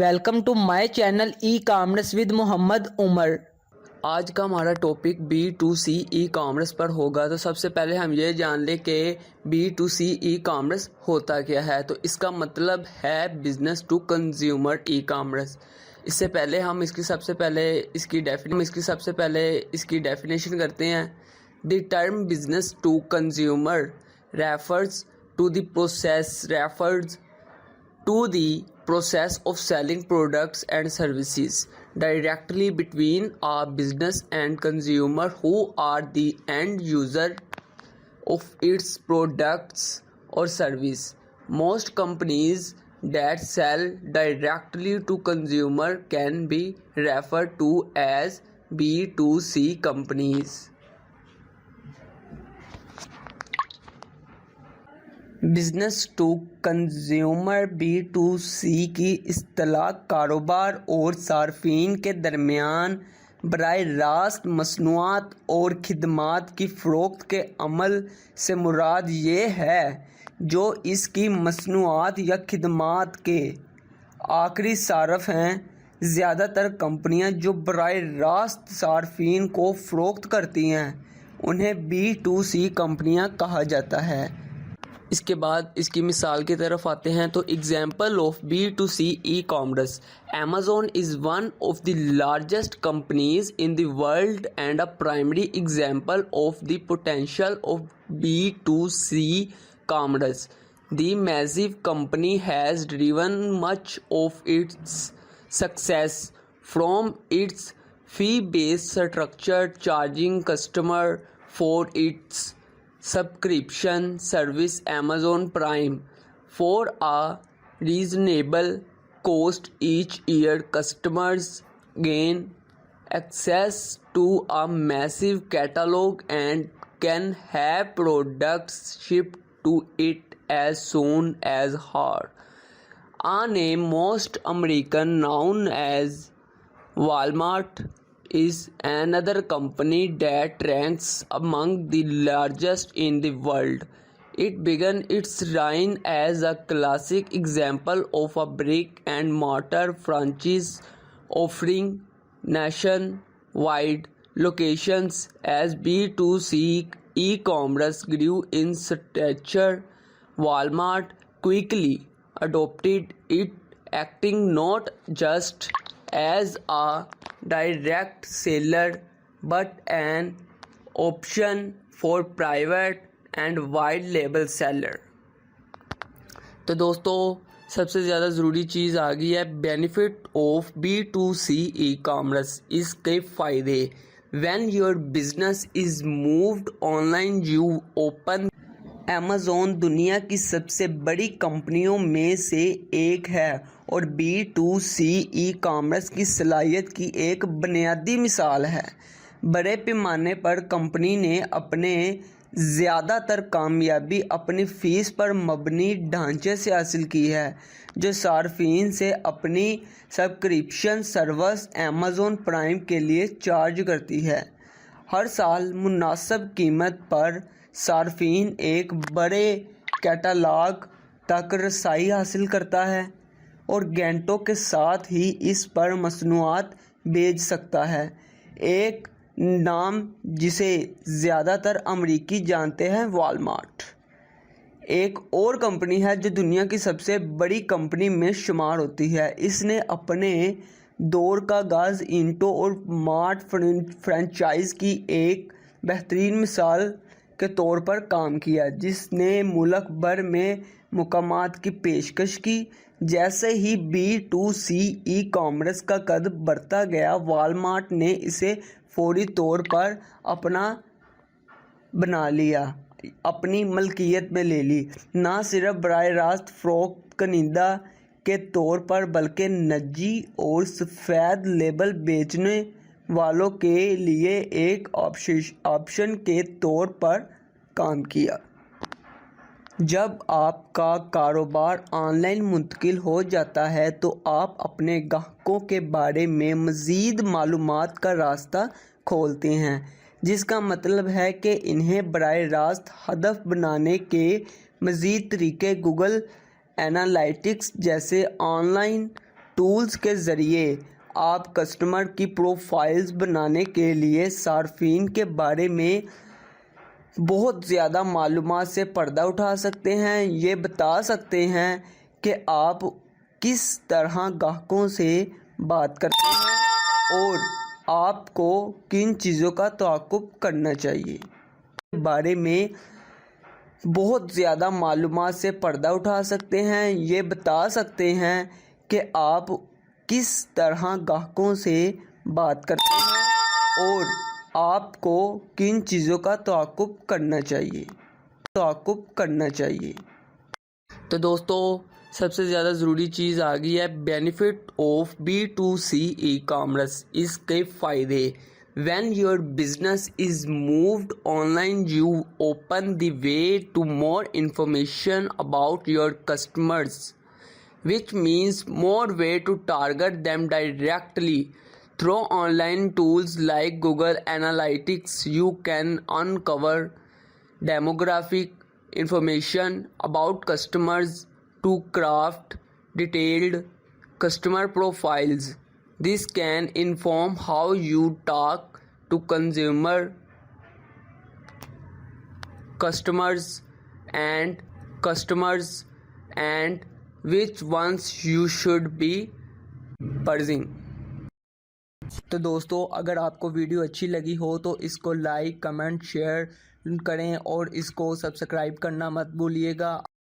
Welcome to my channel ecommerce with Muhammad Umar. آج کا ہمارا ٹاپک B2C ای کامرس پر ہوگا۔ تو سب سے پہلے ہم یہ جان لیں کہ B2C ای کامرس ہوتا کیا ہے۔ تو اس کا مطلب ہے business to consumer ecommerce. اس سے پہلے ہم اس کی ڈیفینیشن کرتے ہیں۔ The term business to consumer refers to the process of selling products and services directly between a business and consumer who are the end user of its products or service. Most companies that sell directly to consumer can be referred to as B2C companies. Business to consumer B2C کی اصطلاح کاروبار اور صارفین کے درمیان براہ راست مصنوعات اور خدمات کی فروخت کے عمل سے مراد یہ ہے جو اس کی مصنوعات یا خدمات کے آخری صارف ہیں۔ زیادہ تر کمپنیاں جو براہ راست صارفین کو فروخت کرتی ہیں انہیں B2C کمپنیاں کہا جاتا ہے۔ اس کے بعد اس کی مثال کی طرف آتے ہیں۔ تو example of B2C e commerce: Amazon is one of the largest companies in the world and a primary example of the potential of B2C commerce. The massive company has driven much of its success from its fee-based structure, charging customer for its subscription service Amazon Prime for a reasonable cost each year. Customers gain access to a massive catalog and can have products shipped to it as soon as hour. On a most American known as Walmart is another company that ranks among the largest in the world. It began its reign as a classic example of a brick and mortar franchise offering nationwide locations. As B2C e-commerce grew in stature, Walmart quickly adopted it, acting not just as a direct seller but an option for private and wide label seller. تو دوستو سب سے زیادہ ضروری چیز آ گئی ہے benefit of B2C ecommerce, اس کے فائدے۔ When your business is moved online, you open. Amazon دنیا کی سب سے بڑی کمپنیوں میں سے ایک ہے اور B2C ای کامرس کی صلاحیت کی ایک بنیادی مثال ہے۔ بڑے پیمانے پر کمپنی نے اپنے زیادہ تر کامیابی اپنی فیس پر مبنی ڈھانچے سے حاصل کی ہے جو صارفین سے اپنی سبسکرپشن سروس Amazon پرائم کے لیے چارج کرتی ہے۔ ہر سال مناسب قیمت پر صارفین ایک بڑے کیٹالاگ تک رسائی حاصل کرتا ہے اور گھنٹوں کے ساتھ ہی اس پر مصنوعات بیچ سکتا ہے۔ ایک نام جسے زیادہ تر امریکی جانتے ہیں، والمارٹ، ایک اور کمپنی ہے جو دنیا کی سب سے بڑی کمپنی میں شمار ہوتی ہے۔ اس نے اپنے دور کا آغاز اینٹو اور مارٹ فرنچائز کی ایک بہترین مثال کے طور پر کام کیا جس نے ملک بھر میں مقامات کی پیشکش کی۔ جیسے ہی B2C ای کامرس کا قد بڑھتا گیا، والمارٹ نے اسے فوری طور پر اپنا بنا لیا، اپنی ملکیت میں لے لی، نہ صرف براہ راست فروخت کنندہ کے طور پر بلکہ نجی اور سفید لیبل بیچنے والوں کے لیے ایک آپشن کے طور پر کام کیا۔ جب آپ کا کاروبار آن لائن منتقل ہو جاتا ہے تو آپ اپنے گاہکوں کے بارے میں مزید معلومات کا راستہ کھولتے ہیں، جس کا مطلب ہے کہ انہیں براہ راست ہدف بنانے کے مزید طریقے گوگل اینالیٹکس جیسے آن لائن ٹولز کے ذریعے آپ کسٹمر کی پروفائلز بنانے کے لیے صارفین کے بارے میں بہت زیادہ معلومات سے پردہ اٹھا سکتے ہیں. یہ بتا سکتے ہیں کہ آپ کس طرح گاہکوں سے بات کرتے ہیں اور آپ کو کن چیزوں کا تعاقب کرنا چاہیے. اس بارے میں بہت زیادہ معلومات سے پردہ اٹھا سکتے ہیں. یہ بتا سکتے ہیں کہ آپ کس طرح گاہکوں سے بات کرتے ہیں اور آپ کو کن چیزوں کا تعاقب کرنا چاہیے. تو دوستو سب سے زیادہ ضروری چیز آ گئی ہے benefit of B2C ecommerce. اس کے فائدے. When your business is moved online, you open the way to more information about your customers, which means more way to target them directly. Through online tools like Google Analytics, you can uncover demographic information about customers to craft detailed customer profiles. This can inform how you talk to customers and which ones you should be pursuing. تو دوستو اگر آپ کو video اچھی لگی ہو تو اس کو like, comment, share کریں اور اس کو سبسکرائب کرنا مت بھولیے گا.